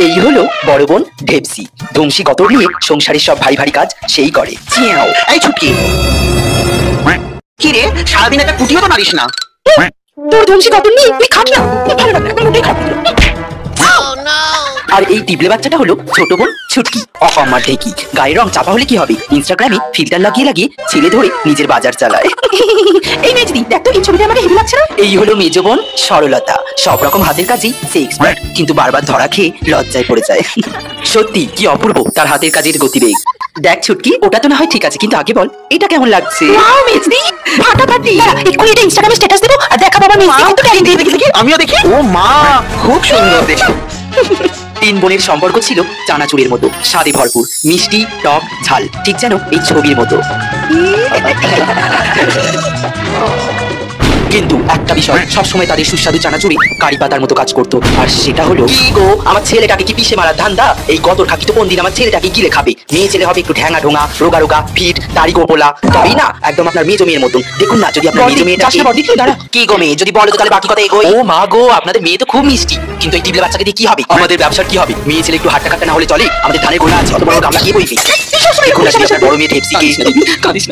এই হলো বড় বোন ঢেপসি। ধুমসি গতর নিয়ে সংসারের সব ভারী ভারী কাজ সেই করে। এই ছুটকি, কি রে সারাদিন একটা কুটিও তো মারিস না? তোর ধুমসি গতর নিয়ে তুই খাট না, ভালো লাগে না, মোটেই খাট না। আর এই টিবলে বাচ্চাটা হলো ছোট বোন ছুটকি। অকম্মার ঢেকি, গায়ের রং চাপা হলে কি হবে, ইনস্টাগ্রামে ফিল্টার লাগিয়ে লাগিয়ে ছেলে ধরে নিজের বাজার চালায়। এই মেজদি দেখ তো, এই ছবিটা আমাকে হেভি লাগছে না? এই হলো মেজ বোন সরলতা। সব রকম হাতের কাজেই সে এক্সপার্ট, কিন্তু বারবার ধরা খেয়ে লজ্জায় পড়ে যায়। সত্যি কি অপূর্ব তার হাতের কাজের গতিবেগ। দেখ ছুটকি, ওটা তো না হয় ঠিক আছে, কিন্তু আগে বল এটা কেমন লাগছে? ওয়াও মেজদি, ফাটাফাটি। এক্ষুনি এটা ইনস্টাগ্রামে স্ট্যাটাস দেবো আর দেখাবো আমার মেজদি কত ট্যালেন্ট। দেখি আমিও দেখি। ও মা, খুব সুন্দর দেখে। তিন বোনের সম্পর্ক ছিল চানাচুরের মতো, স্বাদে ভরপুর, মিষ্টি টক ঝাল, ঠিক যেন এই ছবির মতো। কিন্তু একটা বিষয় সবসময় তাদের সুস্বাদু চানাচুরি কারি পাতার মতো কাজ করতো, আর সেটা হলো কি গো, আমার ছেলেটাকে কি পিষে মারার ধান্দা? এই গতর খাকি তো কোন দিন আমার ছেলেটাকে গিলে খাবে। মেয়ে ছেলে হবে একটু ঢ্যাঙা ঢোঙা, রোগা রোগা, ফিট, দাড়ি গোপোলা, তবেই না একদম আপনার মেজো মেয়ের মতন। দেখুন না, যদি আপনার মেজো মেয়েটা দাঁড়া কি গো মেয়ে, যদি বলো তো তাহলে বাকি কথা এগোই। ও মা গো, আপনাদের মেয়ে তো খুব মিষ্টি, কিন্তু এই টিবলে বাচ্চাকে দিয়ে কি হবে? আমাদের ব্যবসার কি হবে? মেয়ে ছেলে একটু হাট্টা কাট্টা না হলে চলে? আমাদের ধানের গোলা আছে, অত বড় গামলা কি বইবি? বড় মেয়ে ঢেপসিকে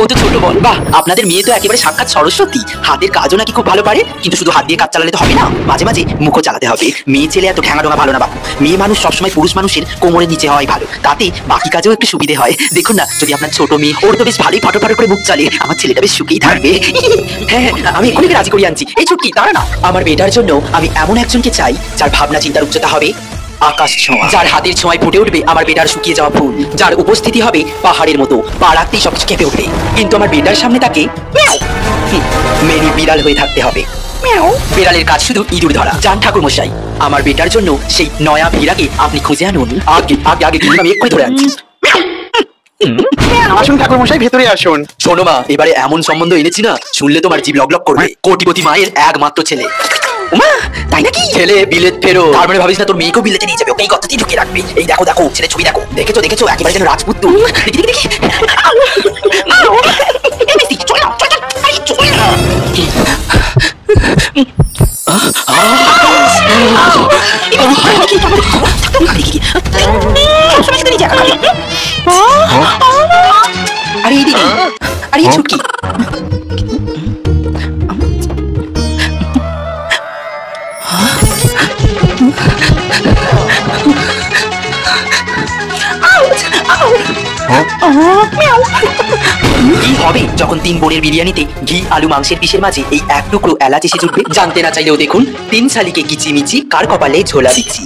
ও তো ছোট বোন। বাহ, আপনাদের মেয়ে তো একেবারে সাক্ষাৎ সরস্বতী। হাতের কাজও নাকি খুব ভালো পারে, কিন্তু শুধু হাত দিয়ে কাজ চালালে তো হবে না, মাঝে মাঝে মুখও চালাতে হবে। মেয়ে ছেলে এত ঠ্যাঙা ঢোঙা ভালো না বাবু। মেয়ে মানুষ সবসময় পুরুষ মানুষের কোমরের নিচে হয় ভালো, তাতে বাকি কাজেও একটু সুবিধে হয়। দেখুন না, যদি আপনার ছোট মেয়ে, ওর তো বেশ ভালোই ফটো ফটো করে মুখ চালিয়ে, আমার ছেলেটা বেশ সুখেই থাকবে। হ্যাঁ, আমি এক্ষুনি রাজি করে আনছি। এই ছুটকি দাঁড়া না, আমার মেয়েটার জন্য আমি এমন একজনকে চাই যার ভাবনা চিন্তার উচ্চতা হবে আকাশ ছোঁয়া, যার হাতের ছোঁয়ায় ফুটে উঠবে আমার বেটার শুকিয়ে যাওয়া ফুল, যার উপস্থিতি হবে পাহাড়ের মতো, পা রাখতেই সবকিছু কেঁপে উঠবে। কিন্তু আমার বেটার সামনে তাকে মেরি বিড়াল হয়ে থাকতে হবে। বিড়ালের কাজ শুধু ইঁদুর ধরা। যান ঠাকুর মশাই, আমার বেটার জন্য সেই নয়া ভীরাকে আপনি খুঁজে আনুন। আগে আগে আগে কিন্তু আমি এক্ষুনি ধরে আনছি। আসুন ঠাকুর মশাই, ভেতরে আসুন। শোনো মা, এবারে এমন সম্বন্ধ এনেছি না, শুনলে তোমার জিভ লক লক করবে। কোটিপতি মায়ের একমাত্র ছেলে। মা, তাই নাকি? ছেলে বিলেত ফেরো, তার মানে ভাবিস না তোর মেয়েকেও বিলেতে নিয়ে যাবে, ওকে এই কথাতেই ঢুকিয়ে রাখবে। এই দেখো দেখো, ছেলে ছবি দেখো, দেখেছো দেখেছো, একেবারে যেন রাজপুত। দেখি দেখি দেখি। চল না, চল চল, চল না। আরে এই দিদি, আরে এই ছুটকি। কি হবে যখন তিন বোনের বিরিয়ানিতে ঘি আলু মাংসের পিসের মাঝে এই এক টুকরো এলাচ এসে জুটবে? জানতে না চাইলেও দেখুন তিন শালিকে কিচিমিচি, কার কপালে ঝোলা দিচ্ছি।